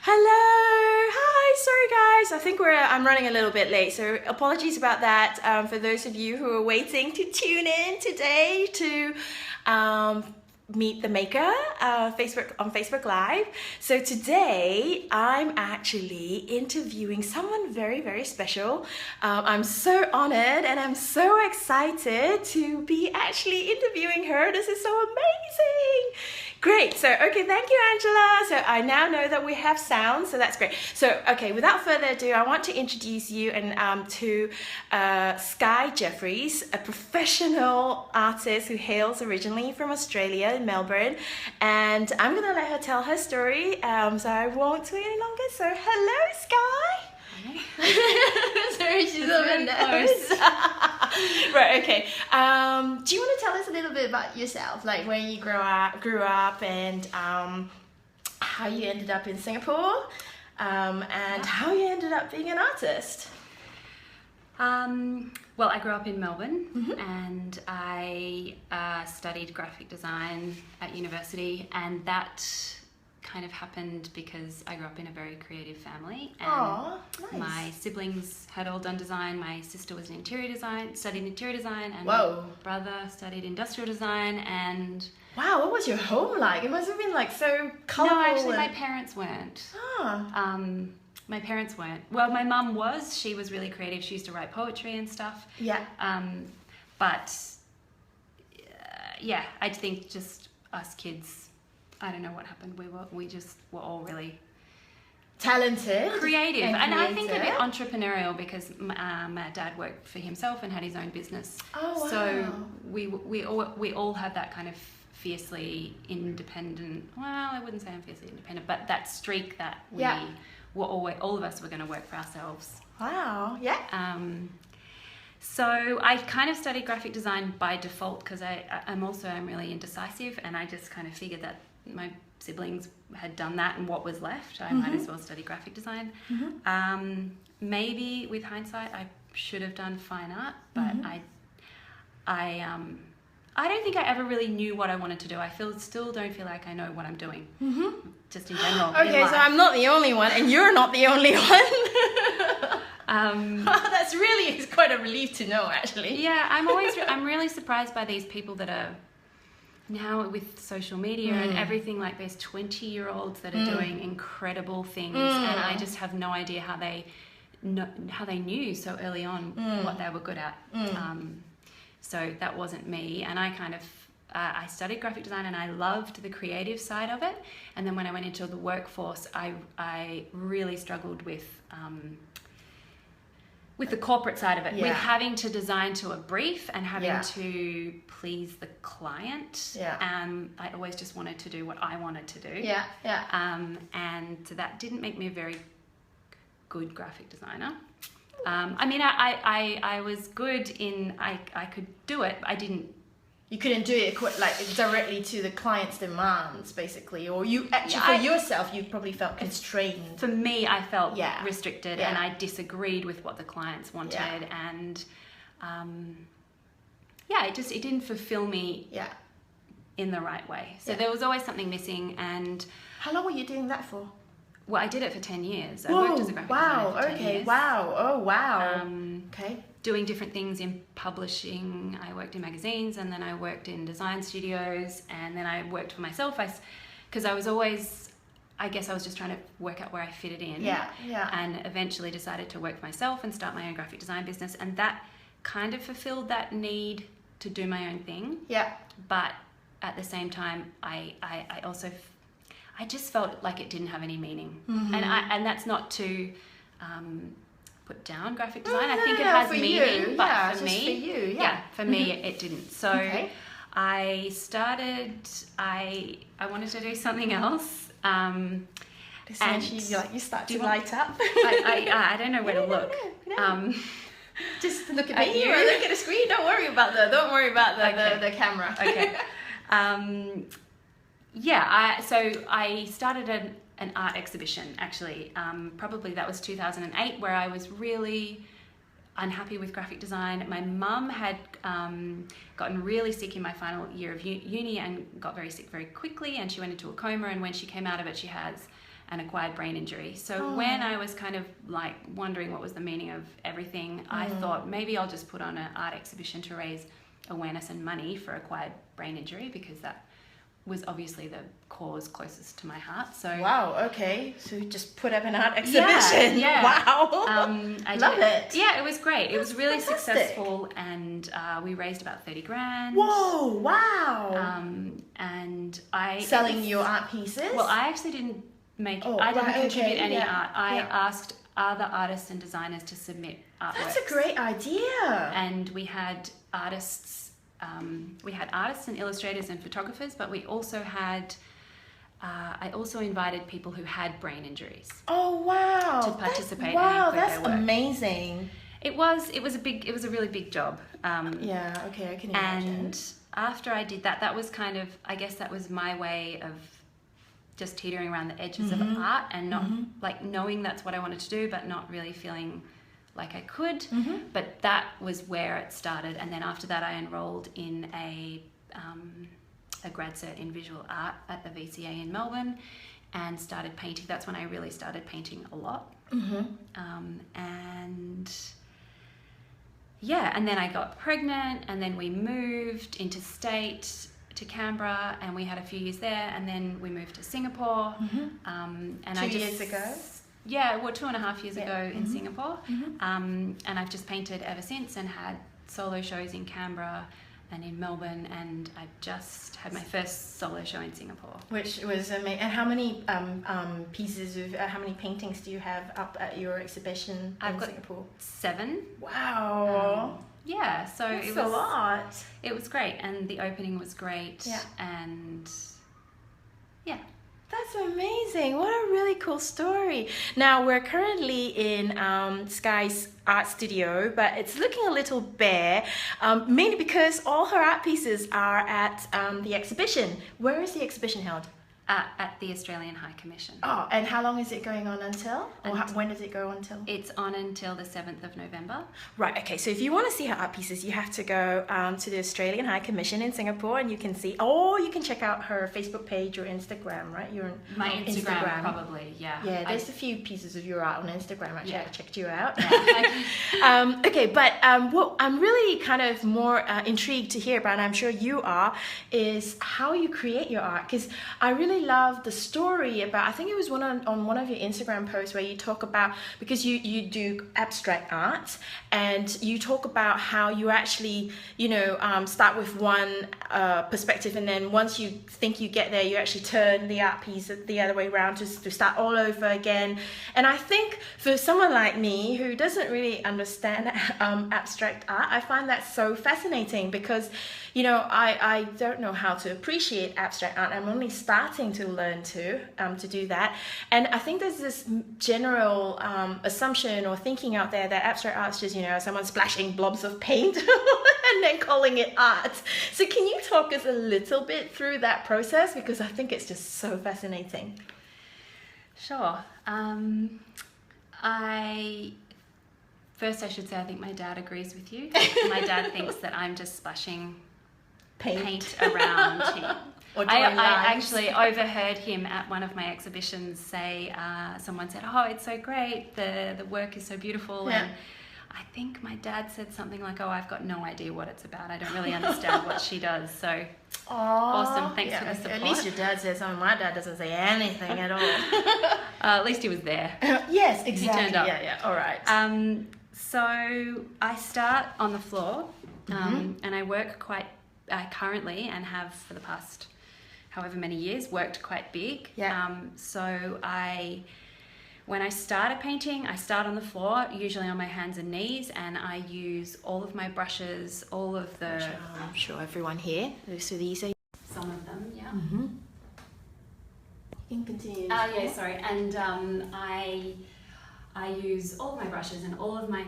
Hello, hi, sorry guys. I think I'm running a little bit late, so apologies about that. For those of you who are waiting to tune in today to meet the maker on Facebook Live. So today I'm actually interviewing someone very, very special. I'm so honored and I'm so excited to be actually interviewing her. This is so amazing. Great. So, okay, thank you, Angela. So I now know that we have sound, so that's great. So, okay, without further ado, I want to introduce you to Skye Jefferys, a professional artist who hails originally from Australia in Melbourne. And I'm going to let her tell her story, so I won't wait any longer. So, hello, Skye. Sorry, she's over close. Right, okay. Do you want to tell us a little bit about yourself, like where you grew up, and how you ended up in Singapore, and how you ended up being an artist? Well, I grew up in Melbourne, and I studied graphic design at university, and that kind of happened because I grew up in a very creative family, and nice. My siblings had all done design. My sister was studied interior design, and Whoa. my brother studied industrial design. And wow, what was your home like? It must have been like so colourful. no, actually, my parents weren't. My parents weren't. Well, my mum was. She was really creative. She used to write poetry and stuff. Yeah. But yeah, I think just us kids, I don't know what happened. We just were all really talented, creative, and I think a bit entrepreneurial because my dad worked for himself and had his own business. Oh, wow. So we all had that kind of fiercely independent. Well, I wouldn't say I'm fiercely independent, but that streak that we were always, all of us were going to work for ourselves. Wow. Yeah. So I kind of studied graphic design by default because I'm really indecisive, and I just kind of figured that my siblings had done that, and what was left, I might as well study graphic design. Maybe with hindsight, I should have done fine art, but I don't think I ever really knew what I wanted to do. I still don't feel like I know what I'm doing, just in general. Okay, so I'm not the only one, and you're not the only one. That's really is quite a relief to know, actually. Yeah, I'm really surprised by these people that are now with social media and everything. Like there's 20-year-olds that are doing incredible things, and I just have no idea how they knew so early on what they were good at. So that wasn't me, and I kind of I studied graphic design and I loved the creative side of it. And then when I went into the workforce, I really struggled with the corporate side of it, with having to design to a brief and having to please the client. I always just wanted to do what I wanted to do. And that didn't make me a very good graphic designer. I mean, I was good in, I could do it, but I didn't. You couldn't do it like directly to the client's demands, basically, or you actually for yourself, you probably felt constrained. For me, I felt restricted, and I disagreed with what the clients wanted, and it didn't fulfill me in the right way. So there was always something missing. And how long were you doing that for? Well, I did it for 10 years. I worked as a graphic designer for 10 years. Wow. Oh, wow. Okay. Doing different things in publishing. I worked in magazines, and then I worked in design studios, and then I worked for myself because I was always, I guess I was just trying to work out where I fitted in. And eventually decided to work for myself and start my own graphic design business, and that kind of fulfilled that need to do my own thing. But at the same time, I also just felt like it didn't have any meaning. And that's not to put down graphic design. I think it has meaning, but for me, for me it didn't. So I started. I wanted to do something else. Essentially, you start to light up. I don't know where to look. Just look at me. Look at the screen. Don't worry about the camera. Okay. So I started an art exhibition, actually. Probably that was 2008, where I was really unhappy with graphic design. My mum had gotten really sick in my final year of uni and got very sick very quickly, and she went into a coma, and when she came out of it, she has an acquired brain injury. So when I was kind of like wondering what was the meaning of everything, I thought maybe I'll just put on an art exhibition to raise awareness and money for acquired brain injury, because that was obviously the cause closest to my heart. So wow, okay. So you just put up an art exhibition. Yeah. Wow. I love it. Yeah, it was great. It was really fantastic. successful, and we raised about 30 grand. Whoa, wow. And I selling your art pieces? Well, I actually didn't make I didn't contribute any art. I asked other artists and designers to submit artworks. That's a great idea. And we had artists and illustrators and photographers, but we also had I also invited people who had brain injuries. Oh wow! To participate. That's amazing. It was a really big job. Yeah, okay, I can imagine. And after I did that, that was kind of, I guess that was my way of just teetering around the edges of art, and not like knowing that's what I wanted to do, but not really feeling like I could. But that was where it started. And then after that, I enrolled in a grad cert in visual art at the VCA in Melbourne, and started painting. That's when I really started painting a lot. And yeah, and then I got pregnant, and then we moved interstate to Canberra, and we had a few years there, and then we moved to Singapore. And 2 years ago? Yeah, well, 2.5 years ago in Singapore. And I've just painted ever since, and had solo shows in Canberra and in Melbourne, and I just had my first solo show in Singapore. Which was amazing. And how many pieces of, how many paintings do you have up at your exhibition in Singapore? 7. Wow. Yeah, so That's it was a lot. It was great, and the opening was great. Yeah. And yeah. That's amazing. What a really cool story. Now, we're currently in Skye's art studio, but it's looking a little bare, mainly because all her art pieces are at the exhibition. Where is the exhibition held? At the Australian High Commission. Oh, and how long is it going on until? Or when does it go until? It's on until the 7th of November. Right, okay, so if you want to see her art pieces, you have to go to the Australian High Commission in Singapore, and you can see, or you can check out her Facebook page or Instagram, right? My Instagram, probably, yeah. Yeah, there's a few pieces of your art on Instagram, actually. I checked you out. Yeah. Okay, but what I'm really kind of more intrigued to hear about, and I'm sure you are, is how you create your art, because I really love the story about, I think it was on one of your Instagram posts where you talk about, because you do abstract art, and you talk about how you actually, start with one perspective, and then once you think you get there, you actually turn the art piece the other way around to start all over again. And I think for someone like me who doesn't really understand abstract art, I find that so fascinating, because I don't know how to appreciate abstract art. I'm only starting to learn to do that. And I think there's this general assumption or thinking out there that abstract art's just, someone splashing blobs of paint and then calling it art. So can you talk us a little bit through that process? Because I think it's just so fascinating. Sure. First I should say I think my dad agrees with you. My dad thinks that I'm just splashing paint around him. I actually overheard him at one of my exhibitions say, someone said, "Oh, it's so great, the work is so beautiful." Yeah. And I think my dad said something like, "Oh, I've got no idea what it's about. I don't really understand what she does." So awesome, thanks for the support. At least your dad says something. My dad doesn't say anything at all. At least he was there. Yes, exactly. He turned up. Yeah, all right. So I start on the floor, and I work quite currently, and have for the past however many years, worked quite big. Yeah. So when I start a painting, I start on the floor, usually on my hands and knees, and I use all of my brushes, all of the... I'm sure everyone here, so these are... Some of them, yeah. You can continue. Yeah, sorry. And I use all of my brushes and all of my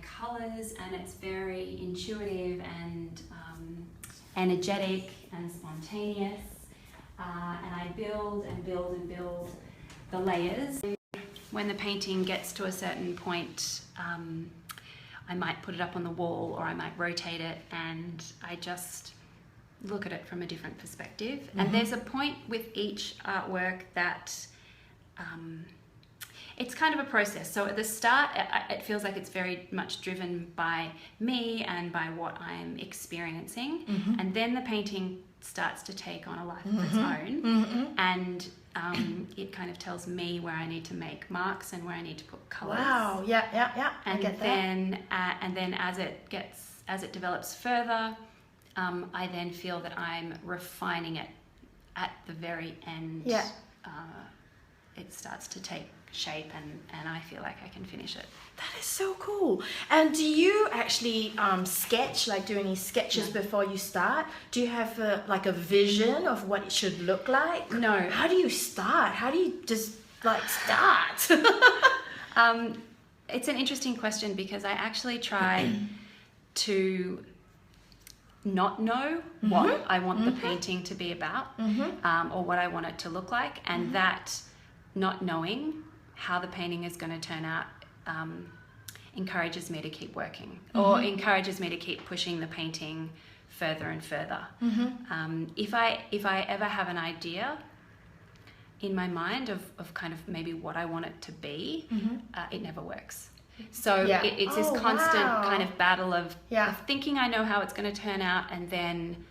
colours, and it's very intuitive and energetic and spontaneous. And I build and build and build the layers. When the painting gets to a certain point, I might put it up on the wall, or I might rotate it, and I just look at it from a different perspective. And there's a point with each artwork that it's kind of a process. So at the start, it feels like it's very much driven by me and by what I'm experiencing. And then the painting starts to take on a life of its own. And it kind of tells me where I need to make marks and where I need to put colours. Wow, yeah. And I get that. then as it develops further, I then feel that I'm refining it at the very end. Yeah. It starts to take shape and I feel like I can finish it. That is so cool. And do you actually sketch, like do any sketches before you start? Do you have a vision of what it should look like? No. How do you start? How do you just start? It's an interesting question because I actually try to not know what I want the painting to be about or what I want it to look like, and that not knowing how the painting is going to turn out encourages me to keep working or encourages me to keep pushing the painting further and further. If I ever have an idea in my mind of kind of maybe what I want it to be, it never works. So it's this constant kind of battle of thinking I know how it's going to turn out and then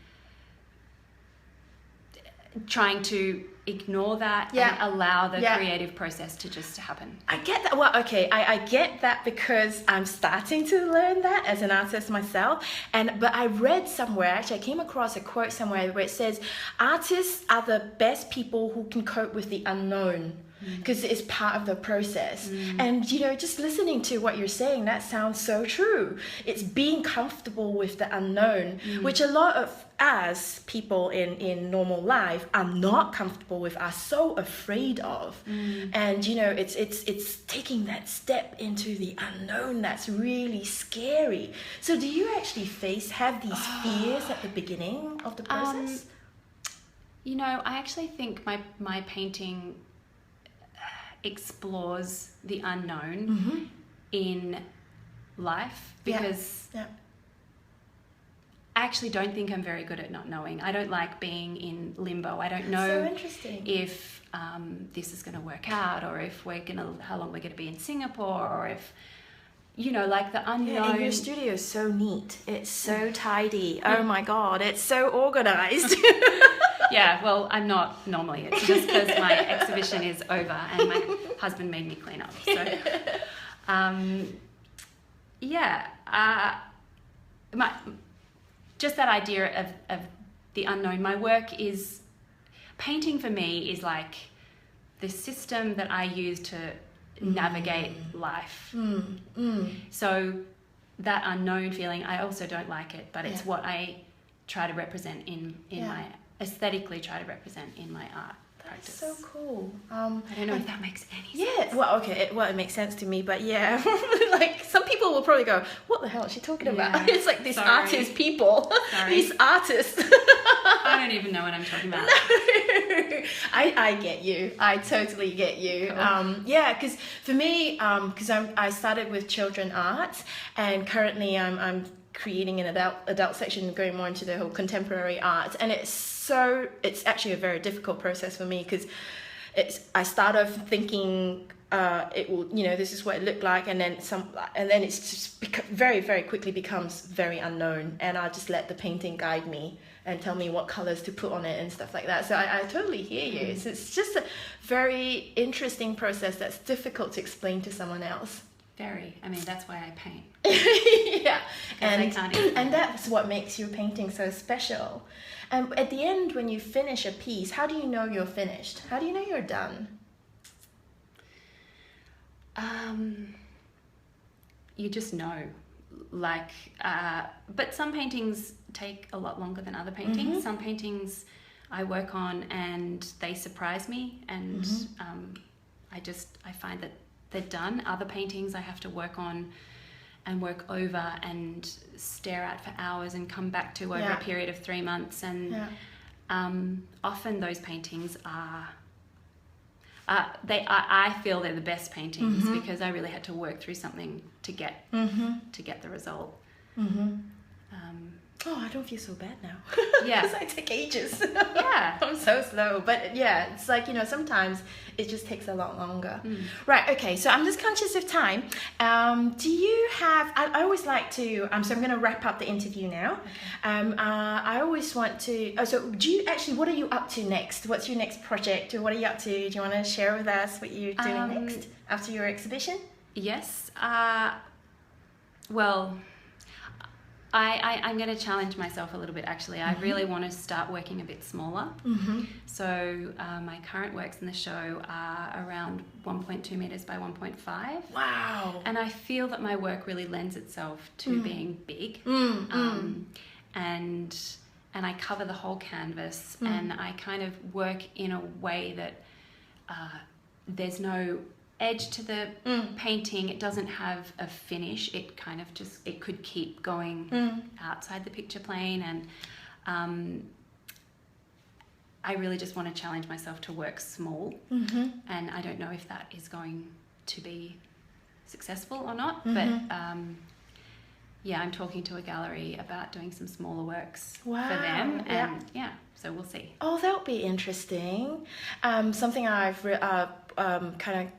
trying to ignore that and allow the creative process to just happen. I get that. Well, okay, I get that because I'm starting to learn that as an artist myself. But I read somewhere, actually I came across a quote somewhere where it says, artists are the best people who can cope with the unknown, because it's part of the process. And just listening to what you're saying, that sounds so true. It's being comfortable with the unknown, which a lot of us people in normal life are not comfortable with, are so afraid of. And it's taking that step into the unknown that's really scary. So do you actually have these fears at the beginning of the process? I actually think my painting explores the unknown in life because I actually don't think I'm very good at not knowing. I don't like being in limbo. I don't know so interesting. if this is going to work out, or if how long we're going to be in Singapore, or if like the unknown. Yeah, and your studio is so neat. It's so tidy. Oh my God, it's so organized. Yeah, well, I'm not normally. It's just because my exhibition is over and my husband made me clean up. So, just that idea of the unknown. My work is, painting for me is like the system that I use to navigate life. So that unknown feeling, I also don't like it, but it's what I try to represent in my, aesthetically try to represent in my art practice. So cool. I don't know if that makes any sense. Yeah, well, okay, it makes sense to me, but like some people will probably go, what the hell is she talking about? It's like these artist people, these artists. I don't even know what I'm talking about. No. I get you. I totally get you. Cool. Because for me, because I started with children art, and currently I'm creating an adult section, going more into the whole contemporary art, and it's actually a very difficult process for me because I start off thinking it will, this is what it looked like, and then it's just very, very quickly becomes very unknown, and I'll just let the painting guide me and tell me what colors to put on it and stuff like that. So I totally hear you. So it's just a very interesting process that's difficult to explain to someone else. Very. I mean, that's why I paint. And that's what makes your painting so special. And at the end, when you finish a piece, how do you know you're finished? How do you know you're done? You just know. But some paintings take a lot longer than other paintings. Some paintings I work on and they surprise me, and I find that they're done. Other paintings I have to work on and work over and stare at for hours and come back to over a period of 3 months. And often those paintings are, I feel they're the best paintings because I really had to work through something to get the result. Oh, I don't feel so bad now. Yeah. Because I take ages. Yeah. I'm so slow. But yeah, it's like, sometimes it just takes a lot longer. Right, okay, so I'm just conscious of time. Do you have, I always like to, so I'm going to wrap up the interview now. Okay. I always want to, so do you actually, what are you up to next? What's your next project, or what are you up to? Do you want to share with us what you're doing next after your exhibition? Yes. Well, I'm going to challenge myself a little bit, actually. I really want to start working a bit smaller. So my current works in the show are around 1.2 meters by 1.5. Wow. And I feel that my work really lends itself to being big. And I cover the whole canvas, and I kind of work in a way that there's no edge to the painting. It doesn't have a finish. It kind of just, it could keep going outside the picture plane, and I really just want to challenge myself to work small, and I don't know if that is going to be successful or not, but yeah, I'm talking to a gallery about doing some smaller works for them, and so we'll see. Oh, that'll be interesting. Something I've kind of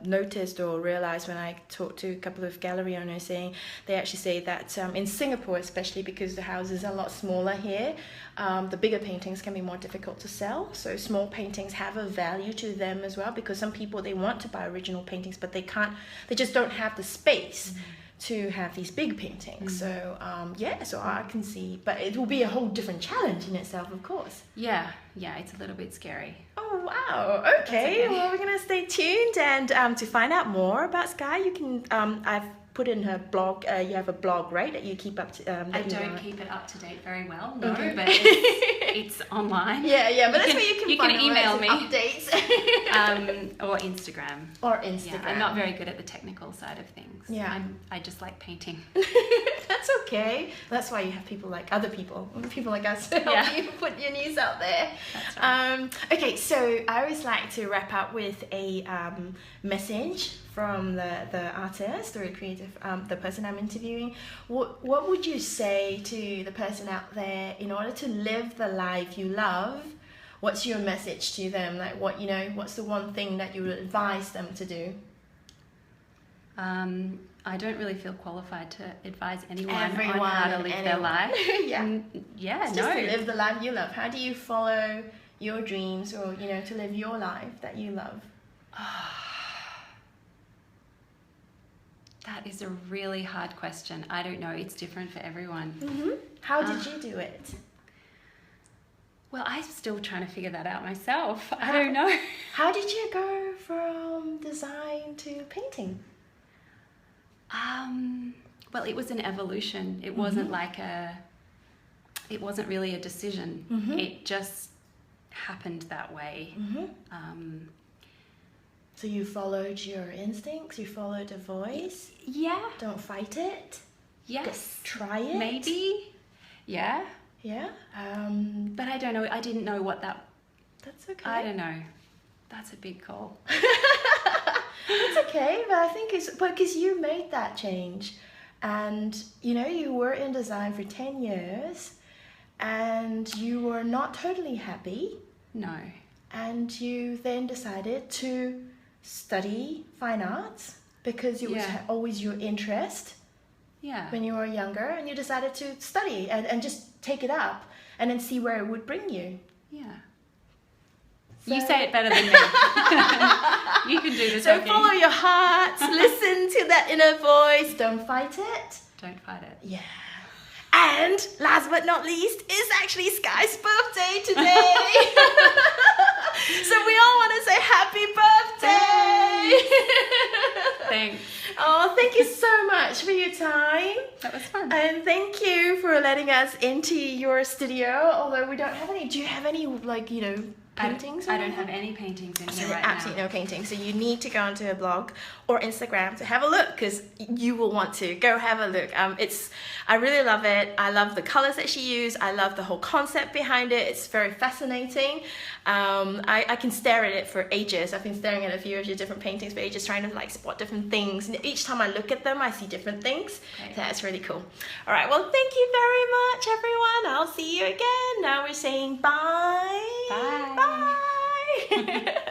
noticed or realized when I talked to a couple of gallery owners, saying they actually say that in Singapore, especially because the houses are a lot smaller here, the bigger paintings can be more difficult to sell. So small paintings have a value to them as well, because some people, they want to buy original paintings, but they just don't have the space to have these big paintings. So so I can see, but it will be a whole different challenge in itself, of course. Yeah, it's a little bit scary. Oh wow, okay. Well, we're gonna stay tuned, and to find out more about Skye, you can I've put in her blog. You have a blog, right, that you keep up to? I don't keep it up to date very well, no, okay. But it's online. Yeah, but that's where you can find email me updates. Or Instagram. Yeah, I'm not very good at the technical side of things. Yeah, I just like painting. That's okay. That's why you have people like people like us to help you put your news out there. That's right. Okay, so I always like to wrap up with a message from the artist or creative, the person I'm interviewing. What would you say to the person out there in order to live the life you love? What's your message to them? Like what's the one thing that you would advise them to do? I don't really feel qualified to advise anyone on how to live their life. Just to live the life you love. How do you follow your dreams, or to live your life that you love? That is a really hard question. I don't know. It's different for everyone. How did you do it? Well, I'm still trying to figure that out myself. I don't know. How did you go from design to painting? Well, it was an evolution. It wasn't it wasn't really a decision. It just happened that way. So you followed your instincts, you followed a voice? Yeah. Don't fight it? Yes. Try it? Maybe. Yeah. Yeah? But I don't know. I didn't know what that... That's okay. I don't know. That's a big call. It's okay, but I think it's because you made that change, and you were in design for 10 years, and you were not totally happy. No. And you then decided to study fine arts because it was always your interest. Yeah. When you were younger, and you decided to study and just take it up and then see where it would bring you. Yeah. So... You say it better than me. You can do this. So follow your heart, listen to that inner voice, don't fight it. Don't fight it. Yeah. And last but not least, it's actually Skye's birthday today. So we all want to say happy birthday. Thanks. Oh, thank you so much for your time. That was fun. And thank you for letting us into your studio. Although we don't have any, do you have any paintings? I don't have any paintings in here right Absolutely now. no paintings. So you need to go onto her blog or Instagram to have a look, because you will want to go have a look. I really love it. I love the colors that she used. I love the whole concept behind it. It's very fascinating. I can stare at it for ages. I've been staring at a few of your different paintings for ages, trying to like spot different things. And each time I look at them, I see different things. Okay. So that's really cool. All right. Well, thank you very much, everyone. I'll see you again. Now we're saying bye. Bye. Bye.